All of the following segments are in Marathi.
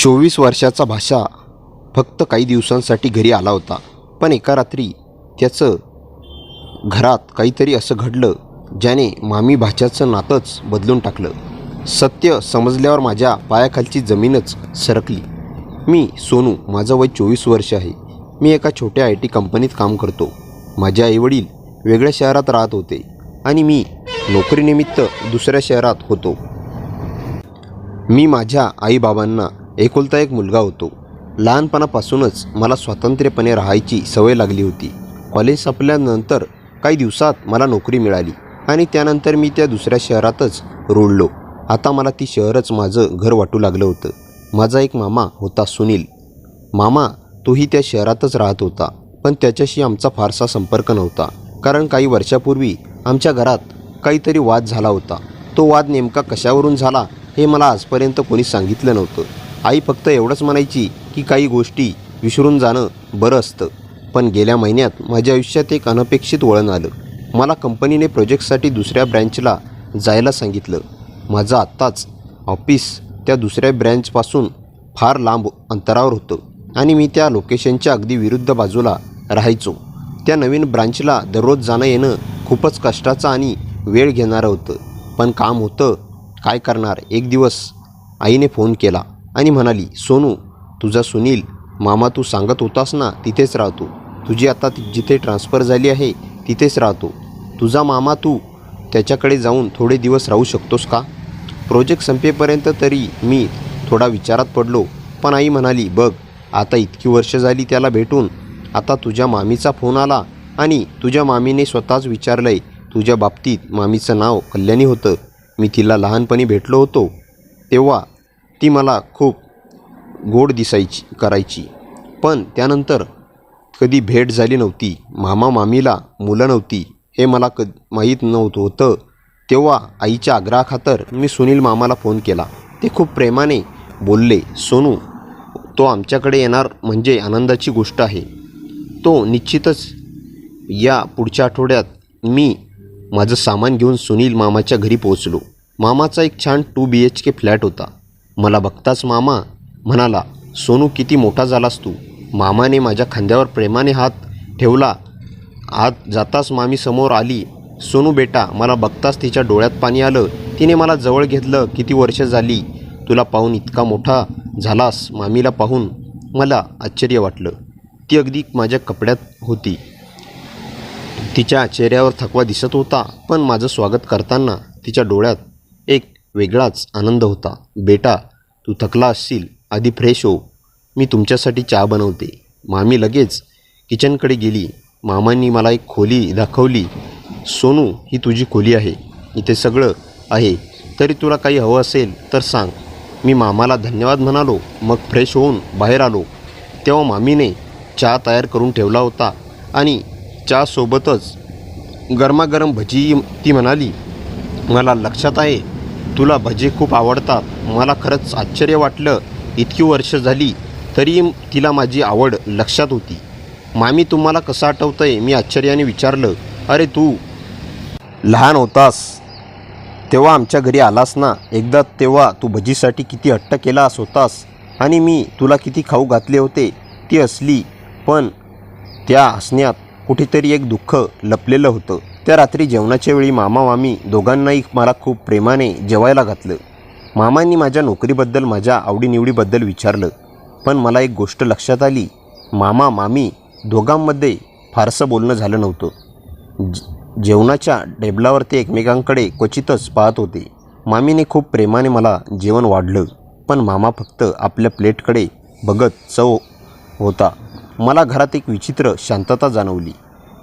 24 वर्षाचा भाषा फक्त काही दिवसांसाठी घरी आला होता. पण एका रात्री त्याचं घरात काहीतरी असं घडलं ज्याने मामी भाच्याचं नातंच बदलून टाकलं. सत्य समजल्यावर माझ्या पायाखालची जमीनच सरकली. मी सोनू, माझं वय 24 वर्ष आहे. मी एका छोट्या IT कंपनीत काम करतो. माझे आईवडील वेगळ्या शहरात राहत होते आणि मी नोकरीनिमित्त दुसऱ्या शहरात होतो. मी माझ्या आईबाबांना एकुलता एक मुलगा होतो. लहानपणापासूनच मला स्वातंत्र्यपणे राहायची सवय लागली होती. कॉलेज संपल्यानंतर काही दिवसात मला नोकरी मिळाली आणि त्यानंतर मी त्या दुसऱ्या शहरातच रुळलो. आता मला ती शहरच माझं घर वाटू लागलं होतं. माझा एक मामा होता, सुनील मामा. तोही त्या शहरातच राहत होता, पण त्याच्याशी आमचा फारसा संपर्क नव्हता, कारण काही वर्षापूर्वी आमच्या घरात काहीतरी वाद झाला होता. तो वाद नेमका कशावरून झाला हे मला आजपर्यंत कोणी सांगितलं नव्हतं. आई फक्त एवढंच म्हणायची की काही गोष्टी विसरून जाणं बरं असतं. पण गेल्या महिन्यात माझ्या आयुष्यात एक अनपेक्षित वळण आलं. मला कंपनीने प्रोजेक्टसाठी दुसऱ्या ब्रँचला जायला सांगितलं. माझं आत्ताच ऑफिस त्या दुसऱ्या ब्रँचपासून फार लांब अंतरावर होतं आणि मी त्या लोकेशनच्या अगदी विरुद्ध बाजूला राहायचो. त्या नवीन ब्रांचला दररोज जाणं येणं खूपच कष्टाचं आणि वेळ घेणारं होतं, पण काम होतं, काय करणार. एक दिवस आईने फोन केला आणि म्हणाली, सोनू, तुझा सुनील मामा तू सांगत होतास ना तिथेच राहतो. तुझी आता जिथे ट्रान्सफर झाली आहे तिथेच राहतो. तुझा मामा, तू त्याच्याकडे जाऊन थोडे दिवस राहू शकतोस का? प्रोजेक्ट संपेपर्यंत तरी मी थोडा विचारात पडलो, पण आई म्हणाली, बघ, आता इतकी वर्ष झाली त्याला भेटून, आता तुझ्या मामीचा फोन आला आणि तुझ्या मामीने स्वतःच विचारलंय तुझ्या बाबतीत. मामीचं नाव कल्याणी होतं. मी तिला लहानपणी भेटलो होतो तेव्हा ती मला खूप गोड करायची, पण त्यानंतर कधी भेट झाली नव्हती. मामीला मुलं नव्हती हे मला माहीत नव्हतं होतं. तेव्हा आईच्या आग्रहाखातर मी सुनील मामाला फोन केला. ते खूप प्रेमाने बोलले, सोनू, तो आमच्याकडे येणार म्हणजे आनंदाची गोष्ट आहे. तो निश्चितच या पुढच्या आठवड्यात. मी माझं सामान घेऊन सुनील मामाच्या घरी पोहोचलो. मामाचा एक छान 2 BHK फ्लॅट होता. मला बघताच मामा म्हणाला, सोनू, किती मोठा झालास तू. मामाने माझ्या खांद्यावर प्रेमाने हात ठेवला. आत जाताच मामी समोर आली. सोनू बेटा. मला बघताच तिच्या डोळ्यात पाणी आलं. तिने मला जवळ घेतलं. किती वर्ष झाली तुला पाहून इतका मोठा झालास. मामीला पाहून मला आश्चर्य वाटलं. ती अगदी माझ्या कपड्यात होती. तिच्या चेहऱ्यावर थकवा दिसत होता, पण माझं स्वागत करताना तिच्या डोळ्यात एक वेगळाच आनंद होता. बेटा, तू थकला असशील, आधी फ्रेश हो, मी तुमच्यासाठी चहा बनवते. मामी लगेच किचनकडे गेली. मामांनी मला एक खोली दाखवली. सोनू, ही तुझी खोली आहे. इथे सगळं आहे. तरी तुला काही हवं असेल तर सांग. मी मामाला धन्यवाद म्हणालो. मग फ्रेश होऊन बाहेर आलो तेव्हा मामीने चहा तयार करून ठेवला होता आणि चहासोबतच गरमागरम भजी. ती म्हणाली, मला लक्षात आहे तुला भजी खूप आवडतात. मला खरंच आश्चर्य वाटलं. इतकी वर्ष झाली तरी तिला माझी आवड लक्षात होती. मामी, तुम्हाला कसं आठवतंय? मी आश्चर्याने विचारलं. अरे, तू लहान होतास तेव्हा आमच्या घरी आलास ना एकदा, तेव्हा तू भजीसाठी किती हट्ट केलास होतास आणि मी तुला किती खाऊ घातले होते. ती हसली, पण त्या हसण्यात कुठेतरी एक दुःख लपलेलं होतं. त्या रात्री जेवणाच्या वेळी मामा मामी दोघांनाही मला खूप प्रेमाने जेवायला घातलं. मामांनी माझ्या नोकरीबद्दल, माझ्या आवडीनिवडीबद्दल विचारलं, पण मला एक गोष्ट लक्षात आली. मामा मामी दोघांमध्ये फारसं बोलणं झालं नव्हतं. जेवणाच्या टेबलावर ते एकमेकांकडे क्वचितच पाहत होते. मामीने खूप प्रेमाने मला जेवण वाढलं, पण मामा फक्त आपल्या प्लेटकडे बघत चव होता. मला घरात एक विचित्र शांतता जाणवली.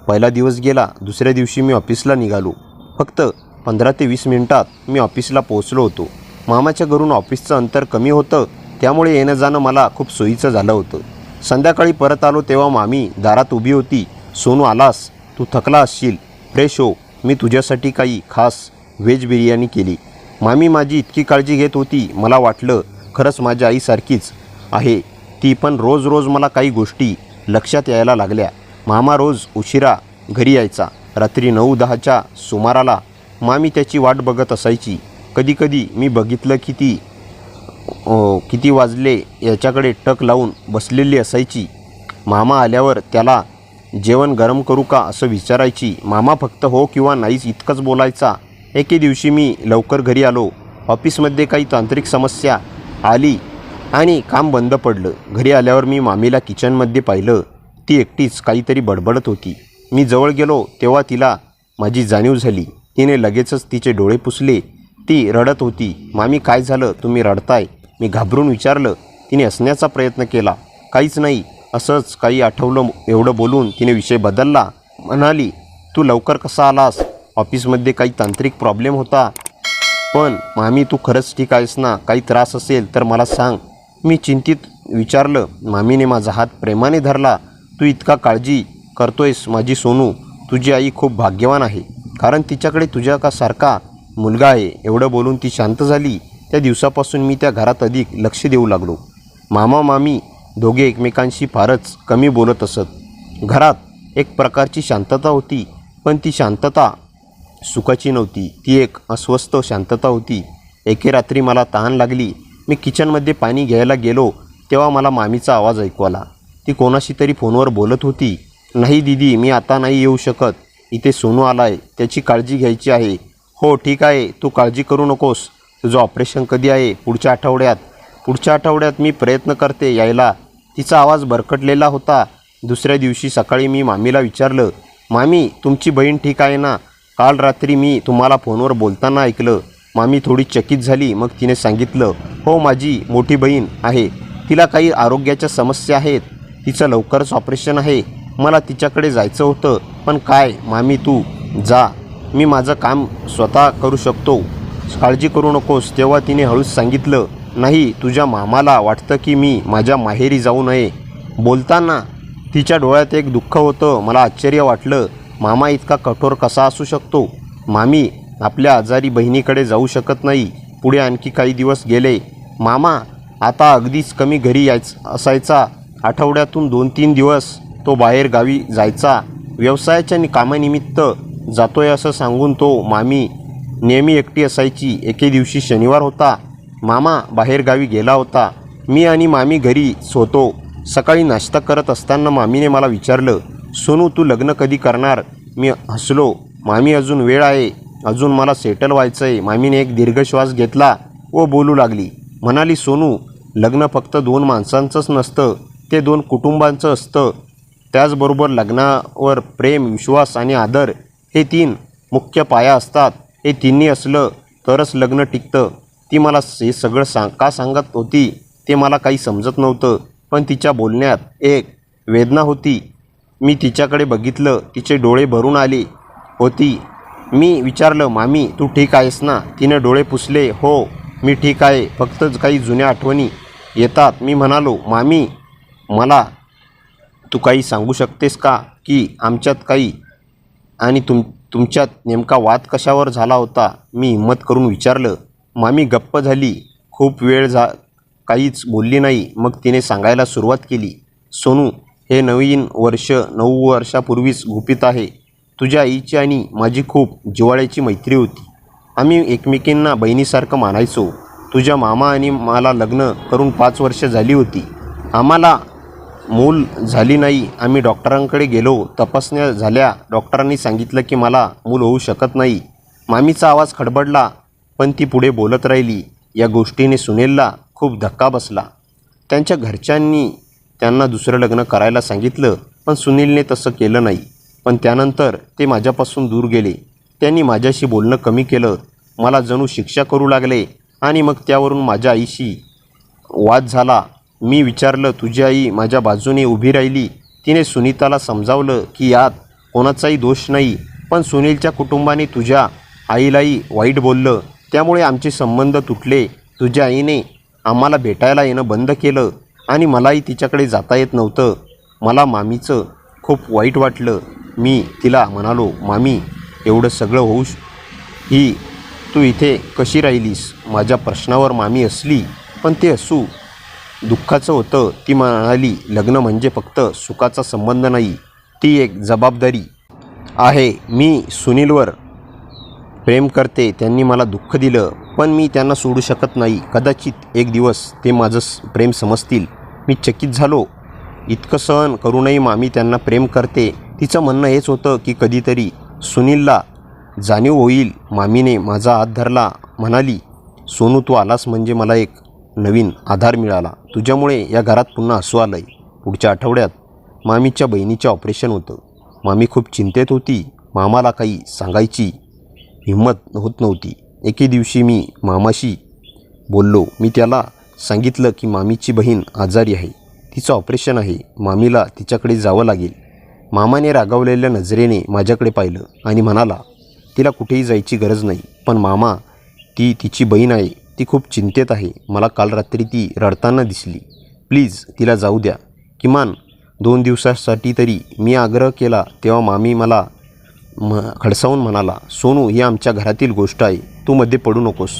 पहिला दिवस गेला. दुसऱ्या दिवशी मी ऑफिसला निघालो. फक्त 15 ते 20 मिनिटात मी ऑफिसला पोहोचलो होतो. मामाच्या घरून ऑफिसचं अंतर कमी होतं, त्यामुळे येणं जाणं मला खूप सोयीचं झालं होतं. संध्याकाळी परत आलो तेव्हा मामी दारात उभी होती. सोनू, आलास? तू थकला असशील, फ्रेश हो, मी तुझ्यासाठी काही खास व्हेज बिर्याणी केली. मामी माझी इतकी काळजी घेत होती. मला वाटलं खरंच माझ्या आईसारखीच आहे ती. पण रोज रोज मला काही गोष्टी लक्षात यायला लागल्या. मामा रोज उशिरा घरी यायचा. रात्री 9-10च्या सुमाराला मामी त्याची वाट बघत असायची. कधीकधी मी बघितलं की ती किती वाजले याच्याकडे टक लावून बसलेली असायची. मामा आल्यावर त्याला जेवण गरम करू का असं विचारायची. मामा फक्त हो किंवा नाहीच इतकंच बोलायचा. एके दिवशी मी लवकर घरी आलो. ऑफिसमध्ये काही तांत्रिक समस्या आली आणि काम बंद पडलं. घरी आल्यावर मी मामीला किचनमध्ये पाहिलं. ती एकटीच काहीतरी बडबडत होती. मी जवळ गेलो तेव्हा तिला माझी जाणीव झाली. तिने लगेचच तिचे डोळे पुसले. ती रडत होती. मामी काय झालं, तुम्ही रडताय? मी घाबरून विचारलं. तिने हसण्याचा प्रयत्न केला. काहीच नाही, असंच काही आठवलं एवढं बोलून तिने विषय बदलला. म्हणाली, तू लवकर कसा आलास? ऑफिसमध्ये काही तांत्रिक प्रॉब्लेम होता. पण मामी तू खरंच ठीक आहेस ना? काही त्रास असेल तर मला सांग. मी चिंतित विचारलं. मामीने माझा हात प्रेमाने धरला. तू इतका काळजी करतोयस माझी सोनू. तुझी आई खूप भाग्यवान आहे, कारण तिच्याकडे तुझ्यासारखा मुलगा आहे. एवढं बोलून ती शांत झाली. त्या दिवसापासून मी त्या घरात अधिक लक्ष देऊ लागलो. मामा मामी दोघे एकमेकांशी फारच कमी बोलत असत. घरात एक प्रकारची शांतता होती, पण ती शांतता सुखाची नव्हती. ती एक अस्वस्थ शांतता होती. एके रात्री मला तहान लागली. मी किचनमध्ये पाणी घ्यायला गेलो तेव्हा मला मामीचा आवाज ऐकू आला. ती कोणाशी तरी फोनवर बोलत होती. नाही दीदी, मी आता नाही येऊ शकत. इथे सोनू आलाय, त्याची काळजी घ्यायची आहे. हो ठीक आहे, तू काळजी करू नकोस. तुझं ऑपरेशन कधी आहे? पुढच्या आठवड्यात. पुढच्या आठवड्यात मी प्रयत्न करते यायला. तिचा आवाज भरकटलेला होता. दुसऱ्या दिवशी सकाळी मी मामीला विचारलं, मामी तुमची बहीण ठीक आहे ना? काल रात्री मी तुम्हाला फोनवर बोलताना ऐकलं. मामी थोडी चकित झाली. मग तिने सांगितलं, हो माझी मोठी बहीण आहे. तिला काही आरोग्याच्या समस्या आहेत. तिचं लवकरच ऑपरेशन आहे. मला तिच्याकडे जायचं होतं, पण काय मामी तू जा, मी माझं काम स्वतः करू शकतो. काळजी करू नकोस. तेव्हा तिने हळूच सांगितलं, नाही तुझ्या मामाला वाटतं की मी माझ्या माहेरी जाऊ नये. बोलताना तिच्या डोळ्यात एक दुःख होतं. मला आश्चर्य वाटलं. मामा इतका कठोर कसा असू शकतो? मामी आपल्या आजारी बहिणीकडे जाऊ शकत नाही. पुढे आणखी काही दिवस गेले. मामा आता अगदीच कमी घरी असायचा. आठवड्यातून 2-3 दिवस तो बाहेर गावी जायचा. व्यवसायाच्या कामानिमित्त जातोय असं सांगून तो मामी नेहमी एकटी असायची. एके दिवशी शनिवार होता. मामा बाहेर गावी गेला होता. मी आणि मामी घरीच होतो. सकाळी नाश्ता करत असताना मामीने मला विचारलं, सोनू तू लग्न कधी करणार? मी हसलो. मामी अजून वेळ आहे, अजून मला सेटल व्हायचं आहे. मामीने एक दीर्घ श्वास घेतला व बोलू लागली. म्हणाली, सोनू लग्न फक्त 2 माणसांचंच नसतं, ते 2 कुटुंबांचं असतं. त्याचबरोबर लग्नावर प्रेम, विश्वास आणि आदर हे 3 मुख्य पाया असतात. हे तिन्ही असलं तरच लग्न टिकतं. ती मला हे सगळं का सांगत होती ते मला काही समजत नव्हतं, पण तिच्या बोलण्यात एक वेदना होती. मी तिच्याकडे बघितलं. तिचे डोळे भरून आले होती. मी विचारलं, मामी तू ठीक आहेस ना? तिने डोळे पुसले. हो मी ठीक आहे, फक्त काही जुन्या आठवणी येतात. मी म्हणालो, मामी मला तू काही सांगू शकतेस का की आमच्यात काही आणि तुमच्यात नेमका वाद कशावर झाला होता? मी हिंमत करून विचारलं. मामी गप्प झाली. खूप वेळ काहीच बोलली नाही. मग तिने सांगायला सुरुवात केली, सोनू हे नवीन वर्ष 9 वर्षापूर्वीच गुपित आहे. तुझ्या आईची आणि माझी खूप जिव्हाळ्याची मैत्री होती. आम्ही एकमेकींना बहिणीसारखं मानायचो. तुझ्या मामा आणि मला लग्न करून 5 वर्ष झाली होती. आम्हाला मूल झाली नाही. आम्ही डॉक्टरांकडे गेलो. तपासण्या झाल्या. डॉक्टरांनी सांगितलं की मला मूल होऊ शकत नाही. मामीचा आवाज खडबडला, पण ती पुढे बोलत राहिली. या गोष्टीने सुनीलला खूप धक्का बसला. त्यांच्या घरच्यांनी त्यांना दुसरं लग्न करायला सांगितलं, पण सुनीलने तसं केलं नाही. पण त्यानंतर ते माझ्यापासून दूर गेले. त्यांनी माझ्याशी बोलणं कमी केलं. मला जणू शिक्षा करू लागले आणि मग त्यावरून माझ्या आईशी वाद झाला. मी विचारलं, तुझी आई माझ्या बाजूने उभी राहिली. तिने सुनीताला समजावलं की यात कोणाचाही दोष नाही, पण सुनीलच्या कुटुंबाने तुझ्या आईलाही वाईट बोललं. त्यामुळे आमचे संबंध तुटले. तुझ्या आईने आम्हाला भेटायला येणं बंद केलं आणि मलाही तिच्याकडे जाता येत नव्हतं. मला मामीचं खूप वाईट वाटलं. मी तिला म्हणालो, मामी एवढं सगळं ही तू इथे कशी राहिलीस? माझ्या प्रश्नावर मामी हसली, पण ते हसू दुःखाचं होतं. ती म्हणाली, लग्न म्हणजे फक्त सुखाचा संबंध नाही, ती एक जबाबदारी आहे. मी सुनीलवर प्रेम करते. त्यांनी मला दुःख दिलं, पण मी त्यांना सोडू शकत नाही. कदाचित एक दिवस ते माझं प्रेम समजतील. मी चकित झालो. इतकं सहन करूनही मामी त्यांना प्रेम करते. तिचं म्हणणं हेच होतं की कधीतरी सुनीलला जाणीव होईल. मामीने माझा हात धरला, म्हणाली, सोनू तू आलास म्हणजे मला एक नवीन आधार मिळाला. तुझ्यामुळे या घरात पुन्हा हसू आलंय. पुढच्या आठवड्यात मामीच्या बहिणीचं ऑपरेशन होतं. मामी खूप चिंतेत होती. मामाला काही सांगायची हिंमत होत नव्हती. एके दिवशी मी मामाशी बोललो. मी त्याला सांगितलं की मामीची बहीण आजारी आहे, तिचं ऑपरेशन आहे, मामीला तिच्याकडे जावं लागेल. मामाने रागावलेल्या नजरेने माझ्याकडे पाहिलं आणि म्हणाला, तिला कुठेही जायची गरज नाही. पण मामा, ती तिची बहीण आहे, ती खूप चिंतेत आहे. मला काल रात्री ती रडताना दिसली. प्लीज तिला जाऊ द्या, किमान 2 दिवसासाठी तरी. मी आग्रह केला तेव्हा मामी मला खडसावून म्हणाला, सोनू ही आमच्या घरातील गोष्ट आहे, तू मध्ये पडू नकोस.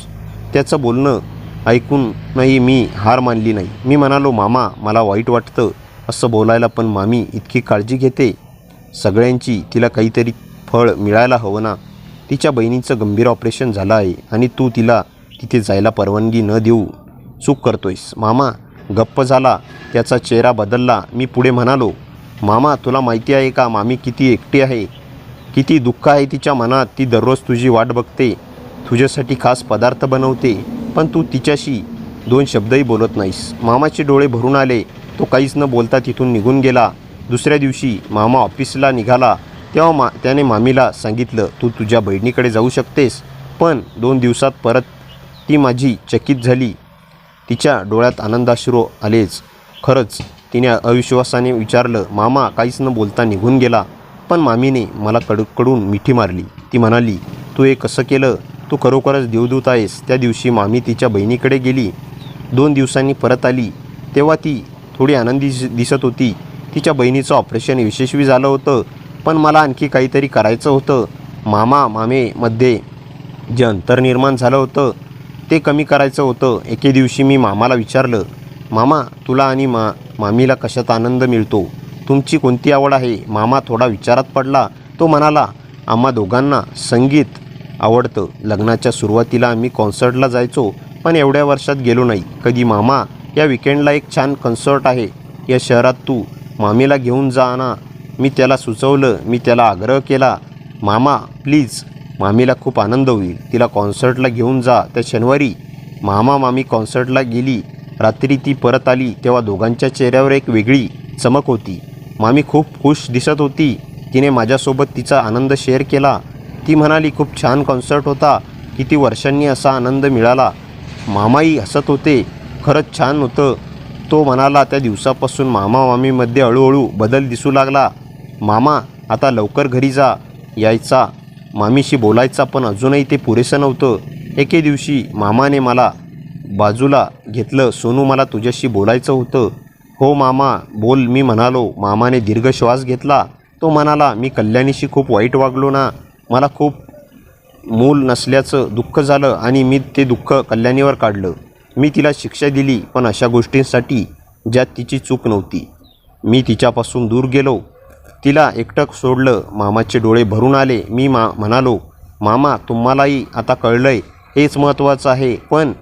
त्याचं बोलणं ऐकूनही मी हार मानली नाही. मी म्हणालो, मामा मला वाईट वाटतं असं बोलायला, पण मामी इतकी काळजी घेते सगळ्यांची, तिला काहीतरी फळ मिळायला हवं ना. तिच्या बहिणीचं गंभीर ऑपरेशन झालं आहे आणि तू तिला तिथे जायला परवानगी न देऊ चूक करतोयस. मामा गप्प झाला. त्याचा चेहरा बदलला. मी पुढे म्हणालो, मामा तुला माहिती आहे का मामी किती एकटी आहे, किती दुःख आहे तिच्या मनात. ती दररोज तुझी वाट बघते, तुझ्यासाठी खास पदार्थ बनवते, पण तू तिच्याशी 2 शब्दही बोलत नाहीस. मामाचे डोळे भरून आले. तो काहीच न बोलता तिथून निघून गेला. दुसऱ्या दिवशी मामा ऑफिसला निघाला तेव्हा त्याने मामीला सांगितलं, तू तुझ्या बहिणीकडे जाऊ शकतेस. पण 2 दिवसात परत. ती माझी चकित झाली. तिच्या डोळ्यात आनंदाश्रू आलेच. खरंच? तिने अविश्वासाने विचारलं. मामा काहीच न बोलता निघून गेला. पण मामीने मला कडकडून मिठी मारली. ती म्हणाली, तू हे कसं केलं? तू खरोखरच देवदूत आहेस. त्या दिवशी मामी तिच्या बहिणीकडे गेली. 2 दिवसांनी परत आली तेव्हा ती थोडी आनंदी दिसत होती. तिच्या बहिणीचं ऑपरेशन यशस्वी झालं होतं, पण मला आणखी काहीतरी करायचं होतं. मामेमध्ये जे अंतर निर्माण झालं होतं ते कमी करायचं होतं. एके दिवशी मी मामाला विचारलं, मामा तुला आणि मामीला कशात आनंद मिळतो? तुमची कोणती आवड आहे? मामा थोडा विचारात पडला. तो म्हणाला, आम्हा दोघांना संगीत आवडतं. लग्नाच्या सुरुवातीला आम्ही कॉन्सर्टला जायचो, पण एवढ्या वर्षात गेलो नाही कधी. मामा या विकेंडला एक छान कॉन्सर्ट आहे या शहरात, तू मामीला घेऊन जा ना. मी त्याला सुचवलं. मी त्याला आग्रह केला, मामा प्लीज, मामीला खूप आनंद होईल, तिला कॉन्सर्टला घेऊन जा. त्या शनिवारी मामी कॉन्सर्टला गेली. रात्री ती परत आली तेव्हा दोघांच्या चेहऱ्यावर एक वेगळी चमक होती. मामी खूप खुश दिसत होती. तिने माझ्यासोबत तिचा आनंद शेअर केला. ती म्हणाली, खूप छान कॉन्सर्ट होता, किती वर्षांनी असा आनंद मिळाला. मामाही हसत होते. खरंच छान होतं, तो म्हणाला. त्या दिवसापासून मामीमध्ये हळूहळू बदल दिसू लागला. मामा आता लवकर घरी यायचा, मामीशी बोलायचा, पण अजूनही ते पुरेसं नव्हतं. एके दिवशी मामाने मला बाजूला घेतलं. सोनू मला तुझ्याशी बोलायचं होतं. हो मामा बोल, मी म्हणालो. मामाने दीर्घ श्वास घेतला. तो म्हणाला, मी कल्याणीशी खूप वाईट वागलो ना. मला खूप मूल नसल्याचं दुःख झालं आणि मी ते दुःख कल्याणीवर काढलं. मी तिला शिक्षा दिली, पण अशा गोष्टींसाठी ज्यात तिची चूक नव्हती. मी तिच्यापासून दूर गेलो, तिला एकटं सोडलं. मामाचे डोळे भरून आले. मी म्हणालो, मामा तुम्हालाही आता कळलंय, हेच महत्त्वाचं आहे. पण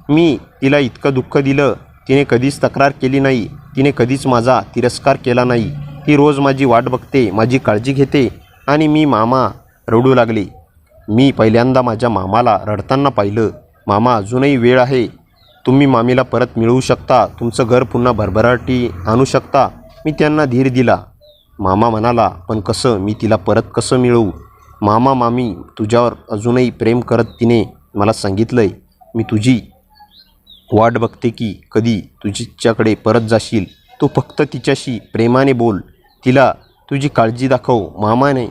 मी तिला इतकं दुःख दिलं. तिने कधीच तक्रार केली नाही, तिने कधीच माझा तिरस्कार केला नाही. ती रोज माझी वाट बघते, माझी काळजी घेते. आणि मामा रडू लागले. मी पहिल्यांदा माझ्या मामाला रडताना पाहिलं. मामा अजूनही वेळ आहे, तुम्ही मामीला परत मिळवू शकता, तुमचं घर पुन्हा भरभराटी आणू शकता. मी त्यांना धीर दिला. मामा म्हणाला, पण कसं? मी तिला परत कसं मिळवू? मामी तुझ्यावर अजूनही प्रेम करत, तिने मला सांगितलंय. मी तुझी वाट बघते की कधी तुझ्याकडे परत जाशील. तू फक्त तिच्याशी प्रेमाने बोल, तिला तुझी काळजी दाखव. मामाने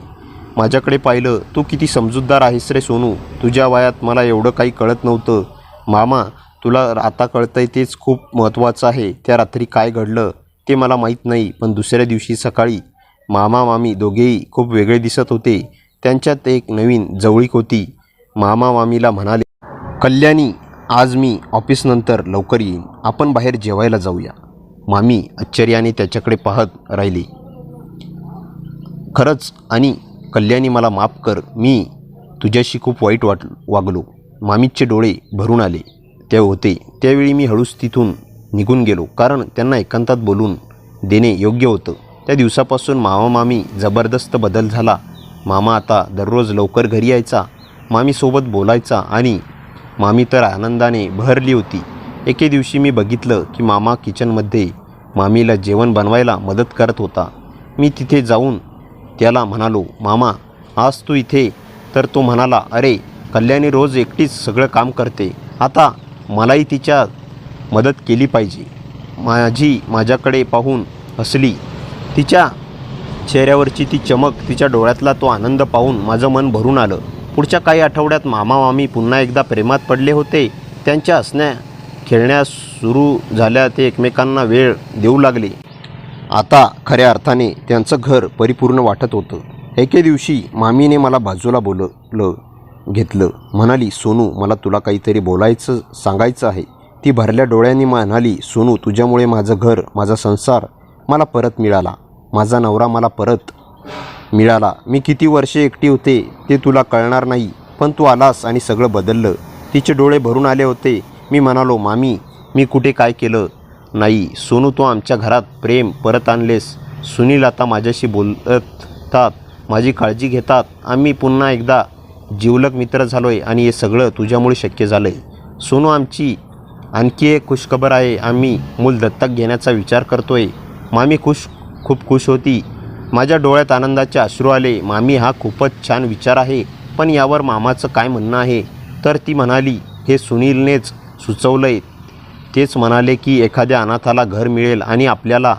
माझ्याकडे पाहिलं. तू किती समजूतदार आहेस रे सोनू. तुझ्या वयात मला एवढं काही कळत नव्हतं. मामा तुला आता कळतंय, तेच खूप महत्त्वाचं आहे. त्या रात्री काय घडलं ते मला माहीत नाही, पण दुसऱ्या दिवशी सकाळी मामी दोघेही खूप वेगळे दिसत होते. त्यांच्यात एक नवीन जवळीक होती. मामीला म्हणाले, कल्याणी आज मी ऑफिसनंतर लवकर येईन, आपण बाहेर जेवायला जाऊया. मामी आश्चर्याने त्याच्याकडे पाहत राहिली. खरंच? आणि कल्याणी मला माफ कर, मी तुझ्याशी खूप वाईट वागलो. मामीचे डोळे भरून आले ते होते त्यावेळी मी हळूच तिथून निघून गेलो, कारण त्यांना एकांतात बोलून देणे योग्य होतं. त्या दिवसापासून मामा मामी जबरदस्त बदल झाला. मामा आता दररोज लवकर घरी यायचा, मामीसोबत बोलायचा आणि मामी तर आनंदाने बहरली होती. एके दिवशी मी बघितलं की मामा किचनमध्ये मामीला जेवण बनवायला मदत करत होता. मी तिथे जाऊन त्याला म्हणालो, मामा आज तू इथे? तर तो म्हणाला, अरे कल्याणी रोज एकटीच सगळं काम करते, आता मलाही तिच्या मदत केली पाहिजे. माझ्याकडे पाहून हसली. तिच्या चेहऱ्यावरची ती चमक, तिच्या डोळ्यातला तो आनंद पाहून माझं मन भरून आलं. पुढच्या काही आठवड्यात मामा मामी पुन्हा एकदा प्रेमात पडले होते. त्यांच्या हसण्या खेळण्या सुरू झाल्या, ते एकमेकांना वेळ देऊ लागले. आता खऱ्या अर्थाने त्यांचं घर परिपूर्ण वाटत होतं. एके दिवशी मामीने मला बाजूला घेतलं. म्हणाली, सोनू मला तुला काहीतरी सांगायचं आहे. ती भरल्या डोळ्यांनी म्हणाली, सोनू तुझ्यामुळे माझं घर, माझा संसार मला परत मिळाला, माझा नवरा मला परत मिळाला. मी किती वर्षे एकटी होते ते तुला कळणार नाही, पण तू आलास आणि सगळं बदललं. तिचे डोळे भरून आले होते. मी म्हणालो, मामी मी कुठे काय केलं नाही. सोनू तू आमच्या घरात प्रेम परत आणलेस. सुनील आता माझ्याशी बोलतात, माझी काळजी घेतात. आम्ही पुन्हा एकदा जिवलग मित्र झालोय आणि हे सगळं तुझ्यामुळे शक्य झालं आहे. सोनू आमची आणखी एक खुशखबर आहे, आम्ही मूल दत्तक घेण्याचा विचार करतोय. मामी खूप खुश होती. माझ्या डोळ्यात आनंदाचे अश्रू आले. मामी हा खूपच छान विचार आहे, पण यावर मामाचं काय म्हणणं आहे? तर ती म्हणाली, हे सुनीलनेच सुचवलंय. तेच म्हणाले की एखाद्या अनाथाला घर मिळेल आणि आपल्याला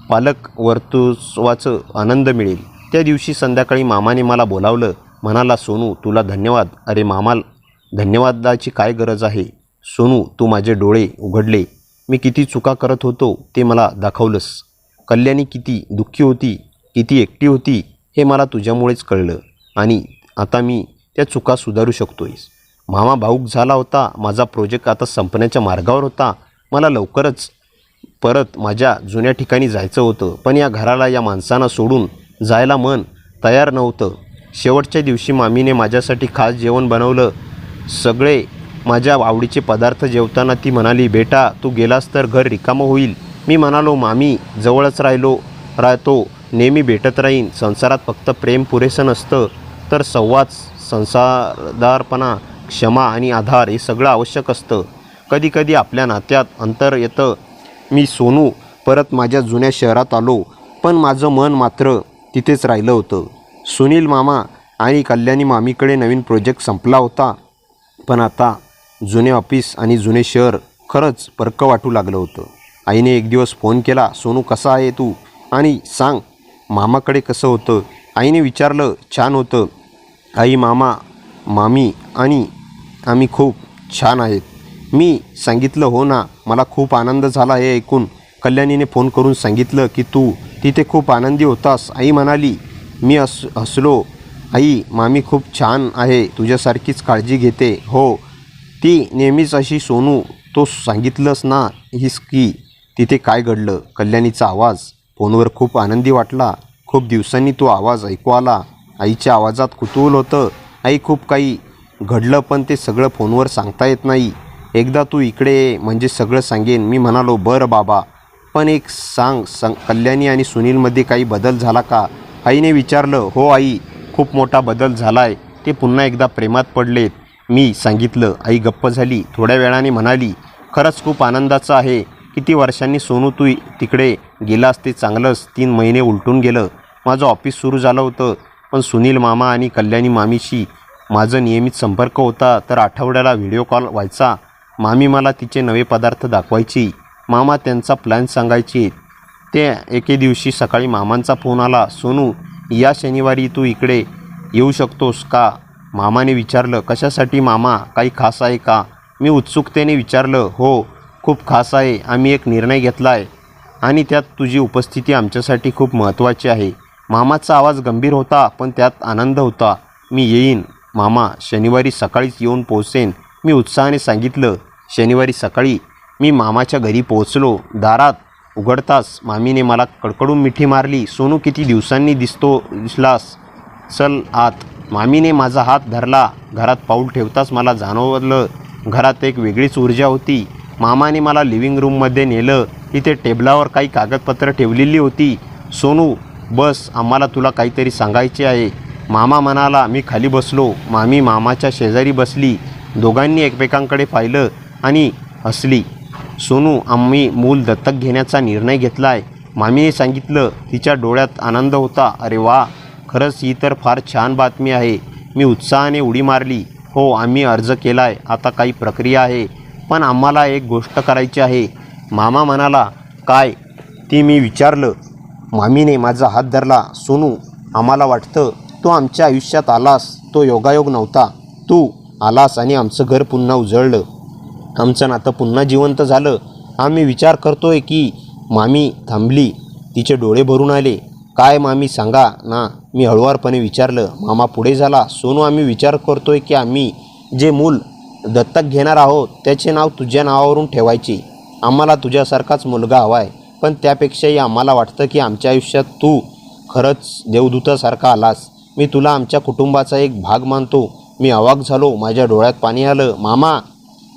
पालक वर्तुत्वाचं आनंद मिळेल. त्या दिवशी संध्याकाळी मामाने मला बोलावलं. म्हणाला, सोनू तुला धन्यवाद. अरे मामा, धन्यवादाची काय गरज आहे? सोनू तू माझे डोळे उघडले. मी किती चुका करत होतो ते मला दाखवलंस. कल्याणी किती दुःखी होती, किती एकटी होती हे मला तुझ्यामुळेच कळलं आणि आता मी त्या चुका सुधारू शकतोयस. मामा भाऊक झाला होता. माझा प्रोजेक्ट आता संपण्याच्या मार्गावर होता. मला लवकरच परत माझ्या जुन्या ठिकाणी जायचं होतं, पण या घराला, या माणसांना सोडून जायला मन तयार नव्हतं. शेवटच्या दिवशी मामीने माझ्यासाठी खास जेवण बनवलं, सगळे माझ्या आवडीचे पदार्थ. जेवताना ती म्हणाली, बेटा तू गेलास तर घर रिकामं होईल. मी म्हणालो, मामी जवळच राहतो, नेहमी भेटत राहीन. संसारात फक्त प्रेम पुरेसं नसतं, तर संवाद, संसारदारपणा, क्षमा आणि आधार हे सगळं आवश्यक असतं. कधीकधी आपल्या नात्यात अंतर येतं. मी सोनू परत माझ्या जुन्या शहरात आलो, पण माझं मन मात्र तिथेच राहिलं होतं. सुनील मामा आणि कल्याणी मामीकडे नवीन प्रोजेक्ट संपला होता, पण आता जुने ऑफिस आणि जुने शहर खरंच परकं वाटू लागलं होतं. आईने एक दिवस फोन केला, सोनू कसा आहे तू आणि सांग मामाकडे कसं होतं? आईने विचारलं. छान होतं आई, मामा मामी आणि आम्ही खूप छान आहेत. मी सांगितलं, हो ना, मला खूप आनंद झाला हे ऐकून. कल्याणीने फोन करून सांगितलं की तू तिथे खूप आनंदी होतास. आई म्हणाली. मी हसलो. आई मामी खूप छान आहे, तुझ्यासारखीच काळजी घेते. हो ती नेहमीच अशी. सोनू तो सांगितलंस ना हीस की तिथे काय घडलं? कल्याणीचा आवाज फोनवर खूप आनंदी वाटला. खूप दिवसांनी तो आवाज ऐकू आला. आईच्या आवाजात कुतूहल होतं. आई खूप काही घडलं, पण ते सगळं फोनवर सांगता येत नाही. एकदा तू इकडे ये म्हणजे सगळं सांगेन. मी म्हणालो, बरं बाबा, पण एक सांग कल्याणी आणि सुनीलमध्ये काही बदल झाला का? आईने विचारलं. हो आई, खूप मोठा बदल झालाय. ते पुन्हा एकदा प्रेमात पडलेत. मी सांगितलं. आई गप्प झाली. थोड्या वेळाने म्हणाली, खरंच खूप आनंदाचं आहे. किती वर्षांनी सोनू तू तिकडे गेलास ते चांगलंच. 3 महिने उलटून गेलं. माझं ऑफिस सुरू झालं होतं, पण सुनील मामा आणि कल्याणी मामीशी माझं नियमित संपर्क होता. तर आठवड्याला व्हिडिओ कॉल व्हायचा. मामी मला तिचे नवे पदार्थ दाखवायची, मामा त्यांचा प्लॅन सांगायचे. ते एके दिवशी सकाळी मामांचा फोन आला. सोनू या शनिवारी तू इकडे येऊ शकतोस का? मामाने विचारलं. कशासाठी मामा, काही खास आहे का? मी उत्सुकतेने विचारलं. हो खूप खास आहे. आम्ही एक निर्णय घेतला आहे आणि त्यात तुझी उपस्थिती आमच्यासाठी खूप महत्त्वाची आहे. मामाचा आवाज गंभीर होता, पण त्यात आनंद होता. मी येईन मामा, शनिवारी सकाळीच येऊन पोहोचेन, मी उत्साहाने सांगितलं. शनिवारी सकाळी मी मामाच्या घरी पोहोचलो. दारात उघडताच मामीने मला कडकडून मिठी मारली. सोनू किती दिवसांनी दिसलास, चल आत. मामीने माझा हात धरला. घरात पाऊल ठेवताच मला जाणवलं घरात एक वेगळीच ऊर्जा होती. मामाने मला लिव्हिंग रूममध्ये नेलं. तिथे टेबलावर काही कागदपत्र ठेवलेली होती. सोनू बस, आम्हाला तुला काहीतरी सांगायचे आहे. मामा म्हणाला. मी खाली बसलो. मामी मामाच्या शेजारी बसली. दोघांनी एकमेकांकडे पाहिलं आणि हसली. सोनू, आम्ही मूल दत्तक घेण्याचा निर्णय घेतला आहे, मामीने सांगितलं. तिच्या डोळ्यात आनंद होता. अरे वा, खरंच ही तर फार छान बातमी आहे. मी उत्साहाने उडी मारली. हो, आम्ही अर्ज केला आहे. आता काही प्रक्रिया आहे, पण आम्हाला एक गोष्ट करायची आहे. मामा म्हणाला. काय ती? मी विचारलं. मामीने माझा हात धरला. सोनू, आम्हाला वाटतं तू आमच्या आयुष्यात आलास. तो योगायोग नव्हता. तू आलास आणि आमचं घर पुन्हा उजळलं. आमचं नातं पुन्हा जिवंत झालं. आम्ही विचार करतोय की. मामी थांबली. तिचे डोळे भरून आले. काय मामी, सांगा ना, मी हळुवारपणे विचारलं. मामा पुढे झाला. सोनू, आम्ही विचार करतोय की आम्ही जे मूल दत्तक घेणार आहोत त्याचे नाव तुझ्या नावावरून ठेवायचे. आम्हाला तुझ्यासारखाच मुलगा हवा आहे, पण त्यापेक्षाही आम्हाला वाटतं की आमच्या आयुष्यात तू खरंच देवदूतासारखा आलास. मी तुला आमच्या कुटुंबाचा एक भाग मानतो. मी अवाक झालो. माझ्या डोळ्यात पाणी आलं. मामा,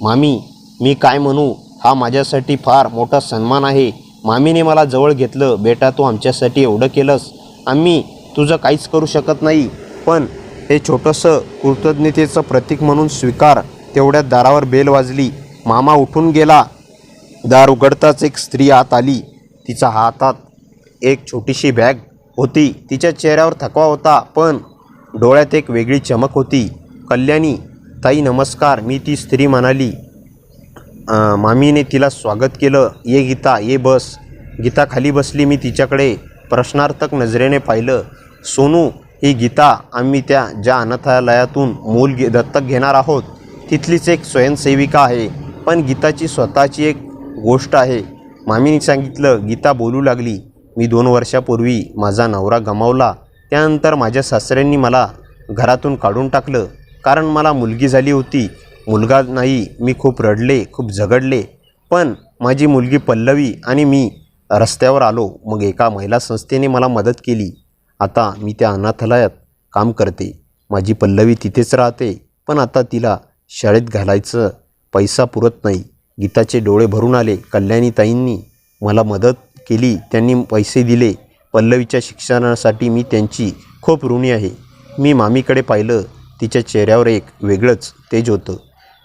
मामी, मी काय म्हणू? हा माझ्यासाठी फार मोठा सन्मान आहे. मामीने मला जवळ घेतलं. बेटा, तू आमच्यासाठी एवढं केलंस. आम्ही तुझं काहीच करू शकत नाही, पण हे छोटंसं कृतज्ञतेचं प्रतीक म्हणून स्वीकार. तेवढ्यात दारावर बेल वाजली. मामा उठून गेला. दार उघडताच एक स्त्री आत आली. तिच्या हातात एक छोटीशी बॅग होती. तिच्या चेहऱ्यावर थकवा होता, पण डोळ्यात एक वेगळी चमक होती. कल्याणी ताई, नमस्कार, मी ती स्त्री म्हणाली. मामीने तिला स्वागत केलं. ये गीता, ये बस. गीता खाली बसली. मी तिच्याकडे प्रश्नार्थक नजरेने पाहिलं. सोनू, ही गीता. आम्ही ज्या अनाथालयातून मूल दत्तक घेणार आहोत तिथलीच एक स्वयंसेविका आहे. पण गीताची स्वतःची एक गोष्ट आहे, मामीने सांगितलं. गीता बोलू लागली. मी 2 वर्षापूर्वी माझा नवरा गमावला. त्यानंतर माझ्या सासऱ्यांनी मला घरातून काढून टाकलं, कारण मला मुलगी झाली होती. मुलगा नाही. मी खूप रडले, खूप झगडले. पण माझी मुलगी पल्लवी आणि मी रस्त्यावर आलो. मग एका महिला संस्थेने मला मदत केली. आता मी त्या अनाथालयात काम करते. माझी पल्लवी तिथेच राहते, पण आता तिला शाळेत घालायचं पैसा पुरत नाही. गीताचे डोळे भरून आले. कल्याणीताईंनी मला मदत केली. त्यांनी पैसे दिले. पल्लवीच्या शिक्षणासाठी मी त्यांची खूप ऋणी आहे. मी मामीकडे पाहिलं. तिच्या चेहऱ्यावर एक वेगळंच तेज होतं.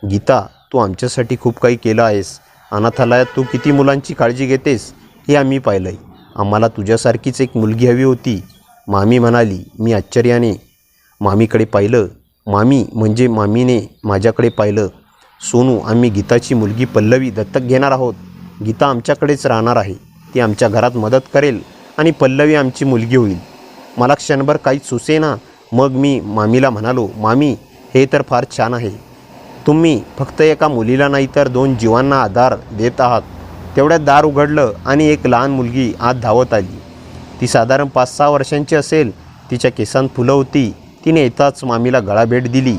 गीता, तू आमच्यासाठी खूप काही केलं आहेस. अनाथालयात तू किती मुलांची काळजी घेतेस हे आम्ही पाहिलं आहे. आम्हाला तुझ्यासारखीच एक मुलगी हवी होती, मामी म्हणाली. मी आश्चर्याने मामीकडे पाहिलं. मामी म्हणजे? मामीने माझ्याकडे पाहिलं. सोनू, आम्ही गीताची मुलगी पल्लवी दत्तक घेणार आहोत. गीता आमच्याकडेच राहणार आहे. ती आमच्या घरात मदत करेल आणि पल्लवी आमची मुलगी होईल. मला क्षणभर काहीच सुचेना. मग मी मामीला म्हणालो, मामी, हे तर फार छान आहे. तुम्ही फक्त एका मुलीला नाही तर 2 जीवांना आधार देत आहात. तेवढ्यात दार उघडलं आणि एक लहान मुलगी आत धावत आली. ती साधारण 5-6 वर्षांची असेल. तिच्या केसांत फुलं होती. तिने येताच मामीला गळाभेट दिली.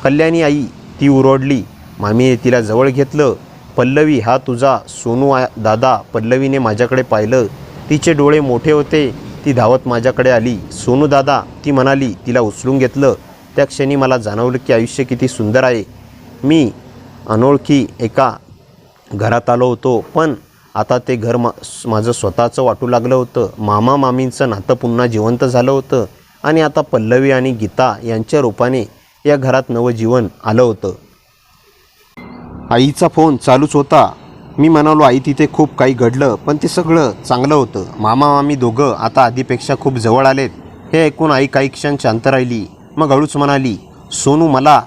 कल्याणी आई, ती उरडली. मामीने तिला जवळ घेतलं. पल्लवी, हा तुझा सोनू दादा. पल्लवीने माझ्याकडे पाहिलं. तिचे डोळे मोठे होते. ती धावत माझ्याकडे आली. सोनू दादा, ती म्हणाली. तिला उचलून घेतलं. त्या क्षणी मला जाणवलं की आयुष्य किती सुंदर आहे. मी अनोळखी एका घरात आलो होतो, पण आता ते घर माझं स्वतःचं वाटू लागलं होतं. मामा मामींचं नातं पुन्हा जिवंत झालं होतं आणि आता पल्लवी आणि गीता यांच्या रूपाने या घरात नवं जीवन आलं होतं. आईचा फोन चालूच होता. मी म्हणालो, आई, तिथे खूप काही घडलं, पण ते सगळं चांगलं होतं. मामा मामी दोघं आता आधीपेक्षा खूप जवळ आलेत. हे ऐकून आई काही क्षण शांत राहिली. मग हळूच म्हणाली, सोनू, मला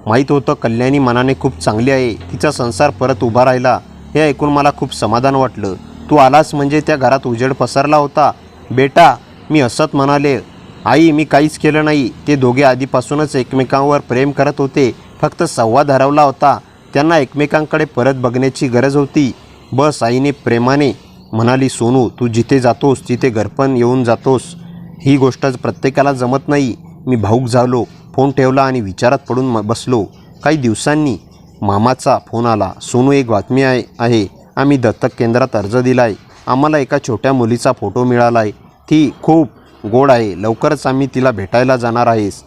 माहीत होतं कल्याणी मनाने खूप चांगली आहे. तिचा संसार परत उभा राहिला. हे ऐकून मला खूप समाधान वाटलं. तू आलास म्हणजे त्या घरात उजेड पसरला होता. बेटा, मी हसत म्हणाले. आई, मी काहीच केलं नाही. ते दोघे आधीपासूनच एकमेकांवर प्रेम करत होते. फक्त संवाद हरवला होता. त्यांना एकमेकांकडे परत बघण्याची गरज होती. बस, आईने प्रेमाने म्हणाली. सोनू, तू जिथे जातोस तिथे घरपण येऊन जातोस. ही गोष्ट प्रत्येकाला जमत नाही. मी भाऊक झालो. फोन ठेवला आणि विचारात पडून बसलो. काही दिवसांनी मामाचा फोन आला. सोनू, एक बातमी आहे. आम्ही दत्तक केंद्रात अर्ज दिला आहे. आम्हाला एका छोट्या मुलीचा फोटो मिळाला आहे. ती खूप गोड आहे. लवकरच आम्ही तिला भेटायला जाणार आहेस.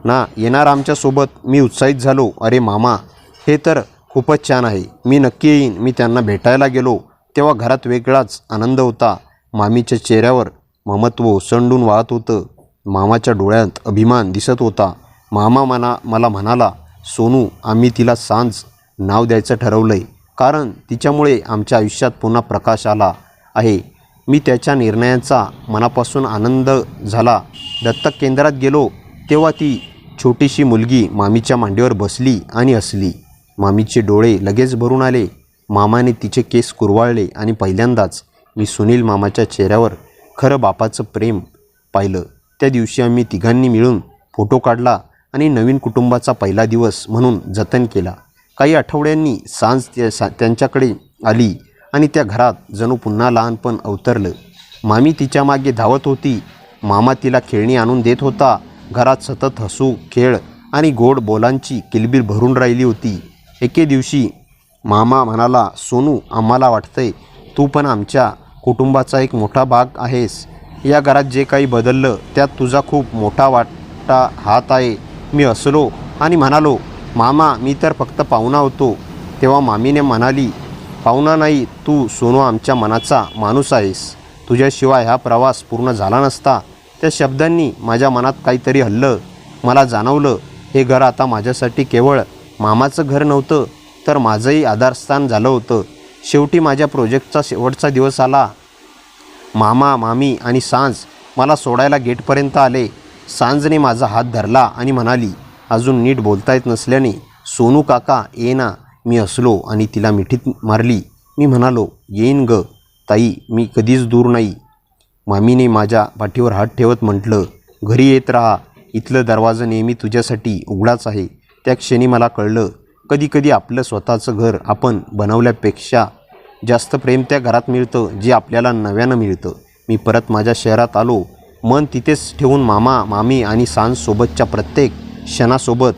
ना येणार आमच्यासोबत? मी उत्साहित झालो. अरे मामा, हे तर खूपच छान आहे. मी नक्की येईन. मी त्यांना भेटायला गेलो तेव्हा घरात वेगळाच आनंद होता. मामीच्या चेहऱ्यावर ममत्व ओसंडून वाहत होतं. मामाच्या डोळ्यात अभिमान दिसत होता. मामा मला म्हणाला, सोनू, आम्ही तिला सांज नाव द्यायचं ठरवलंय, कारण तिच्यामुळे आमच्या आयुष्यात पुन्हा प्रकाश आला आहे. मी त्याच्या निर्णयाचा मनापासून आनंद झाला. दत्तक केंद्रात गेलो तेव्हा ती छोटीशी मुलगी मामीच्या मांडीवर बसली आणि हसली. मामीचे डोळे लगेच भरून आले. मामाने तिचे केस कुरवाळले आणि पहिल्यांदाच मी सुनील मामाच्या चेहऱ्यावर खरं बापाचं प्रेम पाहिलं. त्या दिवशी आम्ही तिघांनी मिळून फोटो काढला आणि नवीन कुटुंबाचा पहिला दिवस म्हणून जतन केला. काही आठवड्यांनी सांज त्यांच्याकडे आली आणि त्या घरात जणू पुन्हा लहानपण अवतरलं. मामी तिच्या मागे धावत होती. मामा तिला खेळणी आणून देत होता. घरात सतत हसू, खेळ आणि गोड बोलांची किलबिल भरून राहिली होती. एके दिवशी मामा म्हणाला, सोनू, आम्हाला वाटतंय तू पण आमच्या कुटुंबाचा एक मोठा भाग आहेस. या घरात जे काही बदललं त्यात तुझा खूप मोठा हात आहे. मी हसलो आणि म्हणालो, मामा, मी तर फक्त पाहुणा होतो. तेव्हा मामीने म्हणाली, पाहुणा नाही, तू सोनू आमच्या मनाचा माणूस आहेस. तुझ्याशिवाय हा प्रवास पूर्ण झाला नसता. त्या शब्दांनी माझ्या मनात काहीतरी हललं. मला जाणवलं, हे घर आता माझ्यासाठी केवळ मामाचं घर नव्हतं, तर माझंही आधारस्थान झालं होतं. शेवटी माझ्या प्रोजेक्टचा शेवटचा दिवस आला. मामा, मामी आणि सांज मला सोडायला गेटपर्यंत आले. सांजने माझा हात धरला आणि म्हणाली, अजून नीट बोलता येत नसल्याने, सोनू काका, ये ना. मी हसलो आणि तिला मिठीत मारली. मी म्हणालो, येईन ग ताई, मी कधीच दूर नाही. मामीने माझ्या पाठीवर हात ठेवत म्हटलं, घरी येत राहा. इथलं दरवाजा नेहमी तुझ्यासाठी उघडाच आहे. त्या क्षणी मला कळलं, कधीकधी आपलं स्वतःचं घर आपण बनवल्यापेक्षा जास्त प्रेम त्या घरात मिळतं जे आपल्याला नव्यानं मिळतं. मी परत माझ्या शहरात आलो. मन तिथेच ठेवून मामा, मामी आणि सांजसोबतच्या प्रत्येक क्षणासोबत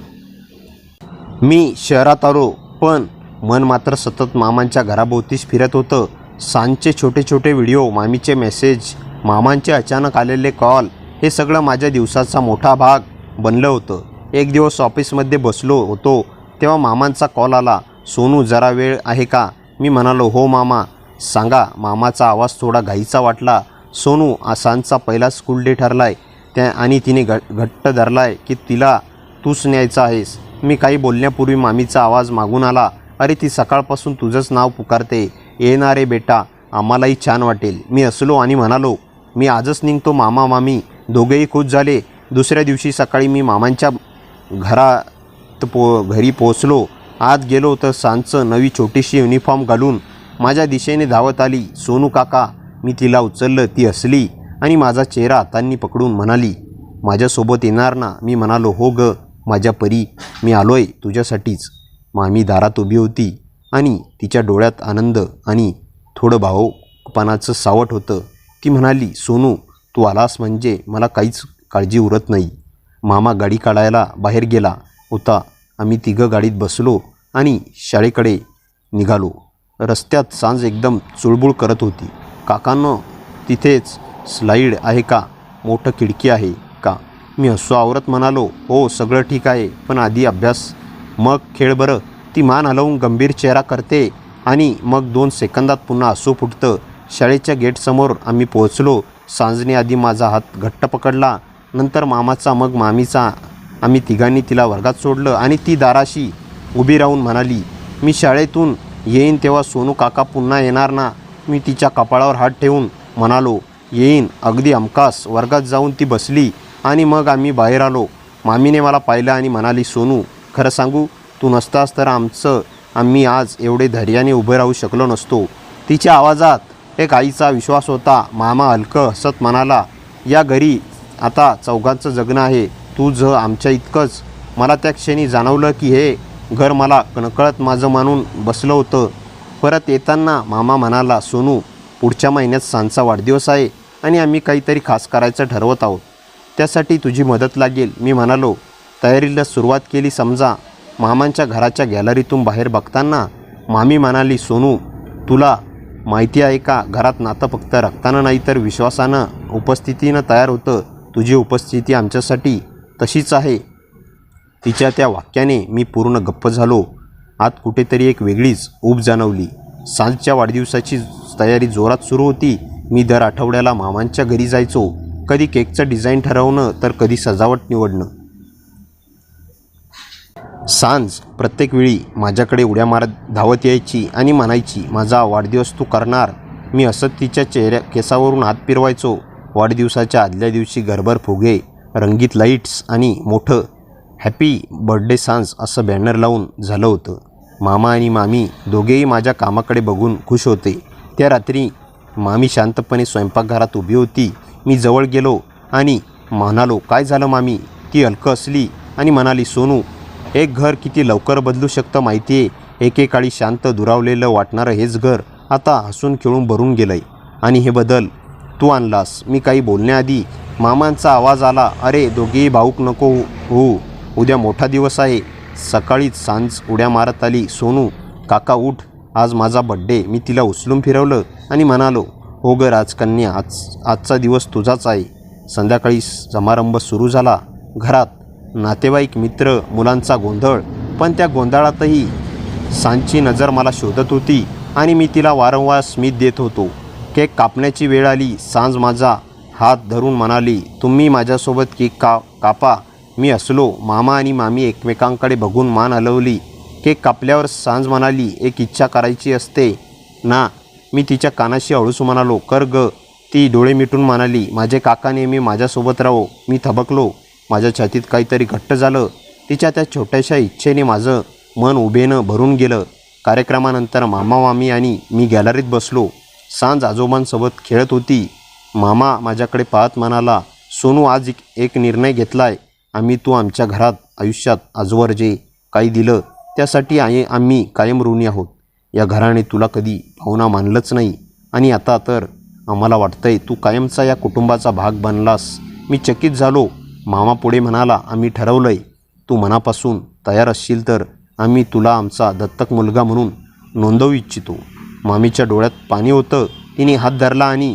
मी शहरात आलो, पण मन मात्र सतत मामांच्या घराभोवतीच फिरत होतं. सांजचे छोटे छोटे व्हिडिओ, मामीचे मेसेज, मामांचे अचानक आलेले कॉल, हे सगळं माझ्या दिवसाचा मोठा भाग बनलं होतं. एक दिवस ऑफिसमध्ये बसलो होतो तेव्हा मामांचा कॉल आला. सोनू, जरा वेळ आहे का? मी म्हणालो, हो मामा, सांगा. मामाचा आवाज थोडा घाईचा वाटला. सोनू, सांजचा पहिला स्कूल डे ठरलाय आणि तिने घट्ट धरलाय की तिला तूच न्यायचा आहेस. मी काही बोलण्यापूर्वी मामीचा आवाज मागून आला, अरे ती सकाळपासून तुझंच नाव पुकारते. येणार रे बेटा, आम्हालाही छान वाटेल. मी हसलो आणि म्हणालो, मी आजच निघतो. मामा, मामी दोघेही खुश झाले. दुसऱ्या दिवशी सकाळी मी मामांच्या घरी पोचलो. आत गेलो तर सांजचं नवी छोटीशी युनिफॉर्म घालून माझ्या दिशेने धावत आली. सोनू काका. मी तिला उचललं. ती हसली आणि माझा चेहरा हातांनी पकडून म्हणाली, माझ्यासोबत येणार ना? मी म्हणालो, हो ग माझ्या परी, मी आलोय तुझ्यासाठीच. मामी दारात उभी होती आणि तिच्या डोळ्यात आनंद आणि थोडं भावुकपणाचं सावट होतं. ती म्हणाली, सोनू, तू आलास म्हणजे मला काहीच काळजी उरत नाही. मामा गाडी काढायला बाहेर गेला होता. आम्ही तिघं गाडीत बसलो आणि शाळेकडे निघालो. रस्त्यात सांज एकदम चुळबुळ करत होती. काकांनो, तिथेच स्लाईड आहे का? मोठं खिडकी आहे का? मी हसू आवरत म्हणालो, हो सगळं ठीक आहे, पण आधी अभ्यास मग खेळ बरं. ती मान हलवून गंभीर चेहरा करते आणि मग 2 सेकंदात पुन्हा हसू फुटतं. शाळेच्या गेटसमोर आम्ही पोहोचलो. सांजने आधी माझा हात घट्ट पकडला, नंतर मामाचा, मग मामीचा. आम्ही तिघांनी तिला वर्गात सोडलं आणि ती दाराशी उभी राहून म्हणाली, मी शाळेतून येईन तेव्हा सोनू काका पुन्हा येणार ना? मी तिच्या कपाळावर हात ठेवून म्हणालो, येईन अगदी हमखास. वर्गात जाऊन ती बसली आणि मग आम्ही बाहेर आलो. मामीने मला पाहिलं आणि म्हणाली, सोनू, खरं सांगू, तू नसतास तर आम्ही आज एवढे धैर्याने उभे राहू शकलो नसतो. तिच्या आवाजात एक आईचा विश्वास होता. मामा हलकं हसत म्हणाला, या घरी आता चौघांचं जगणं आहे, तुझं आमच्या इतकंच. मला त्या क्षणी जाणवलं की हे घर मला कणकळत माझं मानून बसलं होतं. परत येताना मामा म्हणाला, सोनू, पुढच्या महिन्यात सांजचा वाढदिवस आहे आणि आम्ही काहीतरी खास करायचं ठरवत आहोत. त्यासाठी तुझी मदत लागेल. मी म्हणालो, तयारीला सुरुवात केली समजा. मामांच्या घराच्या गॅलरीतून बाहेर बघताना मामी म्हणाली, सोनू, तुला माहिती आहे का, घरात नातं फक्त रक्तानं नाही तर विश्वासानं, उपस्थितीनं तयार होतं. तुझी उपस्थिती आमच्यासाठी तशीच आहे. तिच्या त्या वाक्याने मी पूर्ण गप्प झालो. आत कुठेतरी एक वेगळीच ऊब जाणवली. सांजच्या वाढदिवसाची तयारी जोरात सुरू होती. मी दर आठवड्याला मामांच्या घरी जायचो. कधी केकचं डिझाईन ठरवणं तर कधी सजावट निवडणं. सांज प्रत्येक वेळी माझ्याकडे उड्या मारत धावत यायची आणि म्हणायची, माझा वाढदिवस तू करणार. मी असत तिच्या केसावरून हात फिरवायचो. वाढदिवसाच्या आदल्या दिवशी घरभर फुगे, रंगीत लाईट्स आणि मोठं हॅपी बर्थडे सांज असं बॅनर लावून झालं होतं. मामा आणि मामी दोघेही माझ्या कामाकडे बघून खुश होते. त्या रात्री मामी शांतपणे स्वयंपाकघरात उभी होती. मी जवळ गेलो आणि म्हणालो, काय झालं मामी? ती हलकं हसली आणि म्हणाली, सोनू, एक घर किती लवकर बदलू शकतं माहिती आहे. एकेकाळी शांत दुरावलेलं वाटणारं हेच घर आता हसून खेळून भरून गेलं आहे. आणि हे बदल तू आणलास. मी काही बोलण्याआधी मामांचा आवाज आला, अरे दोघेही भाऊक नको हो, उद्या मोठा दिवस आहे. सकाळीच सांज उड्या मारत आली, सोनू काका उठ, आज माझा बड्डे. मी तिला उचलून फिरवलं आणि म्हणालो, हो ग राजकन्या, आजचा दिवस तुझाच आहे. संध्याकाळी समारंभ सुरू झाला. घरात नातेवाईक, मित्र, मुलांचा गोंधळ. पण त्या गोंधळातही सांजची नजर मला शोधत होती आणि मी तिला वारंवार स्मित देत होतो. केक कापण्याची वेळ आली. सांज माझा हात धरून म्हणाली, तुम्ही माझ्यासोबत केक कापा. मी हसलो. मामा आणि मामी एकमेकांकडे बघून मान हलवली. केक कापल्यावर सांज म्हणाली, एक इच्छा करायची असते ना. मी तिच्या कानाशी हळूच म्हणालो, कर ग. ती डोळे मिटून म्हणाली, माझे काका नेहमी माझ्यासोबत राहो. मी थबकलो. माझ्या छातीत काहीतरी घट्ट झालं. तिच्या त्या छोट्याशा इच्छेने माझं मन उभेनं भरून गेलं. कार्यक्रमानंतर मामा मामी आणि मी गॅलरीत बसलो. सांज आजोबांसोबत खेळत होती. मामा माझ्याकडे पाहत म्हणाला, सोनू, आज एक निर्णय घेतलाय. तू आमच्या घरात आयुष्यात आजवर जे काही दिलं त्यासाठी आम्ही कायम ऋणी आहोत. या घराने तुला कधी पाहुणा मानलंच नाही आणि आता तर आम्हाला वाटतंय तू कायमचा या कुटुंबाचा भाग बनलास. मी चकित झालो. मामा पुढे म्हणाला, आम्ही ठरवलंय. तू मनापासून तयार असशील तर आम्ही तुला आमचा दत्तक मुलगा म्हणून नोंदवू इच्छितो. मामीच्या डोळ्यात पाणी होतं. तिने हात धरला आणि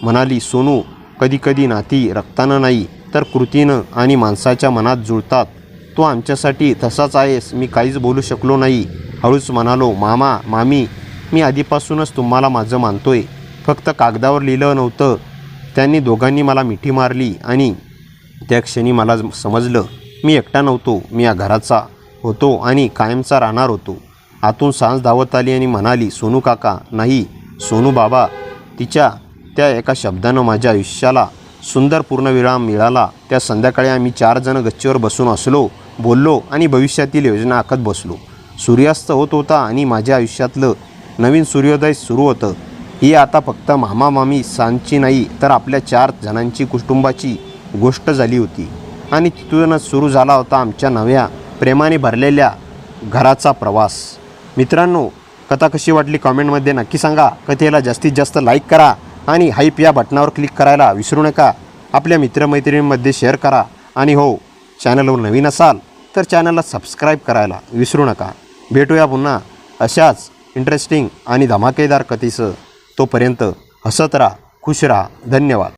म्हणाली, सोनू, कधीकधी नाती रक्तानं नाही तर कृतीनं आणि माणसाच्या मनात जुळतात. तू आमच्यासाठी तसाच आहेस. मी काहीच बोलू शकलो नाही. हळूच म्हणालो, मामा मामी, मी आधीपासूनच तुम्हाला माझं मानतोय. फक्त कागदावर लिहिलं नव्हतं. त्यांनी दोघांनी मला मिठी मारली आणि त्या क्षणी मला समजलं, मी एकटा नव्हतो. मी या घराचा होतो आणि कायमचा राहणार होतो. आतून सांज धावत आली आणि म्हणाली, सोनू काका, नाही सोनू बाबा. तिच्या त्या एका शब्दानं माझ्या आयुष्याला सुंदर पूर्णविराम मिळाला. त्या संध्याकाळी आम्ही 4 जण गच्चीवर बसून हसलो, बोललो आणि भविष्यातील योजना आखत बसलो. सूर्यास्त होत होता आणि माझ्या आयुष्यातलं नवीन सूर्योदय सुरू होतं. ही आता फक्त मामा मामी सांजची नाही तर आपल्या 4 जणांची कुटुंबाची गोष्ट झाली होती. आणि तिथूनच सुरू झाला होता आमच्या नव्या प्रेमाने भरलेल्या घराचा प्रवास. मित्रांनो, कथा कशी वाटली कॉमेंटमध्ये नक्की सांगा. कथेला जास्तीत जास्त लाईक करा आणि हाईप या बटनावर क्लिक करायला विसरू नका. आपल्या मित्रमैत्रिणींमध्ये शेअर करा आणि हो, चॅनलवर नवीन असाल तर चॅनलला सबस्क्राईब करायला विसरू नका. भेटूया पुन्हा अशाच इंटरेस्टिंग आणि धमाकेदार कथेसह. तोपर्यंत हसत राहा, खुश राहा. धन्यवाद.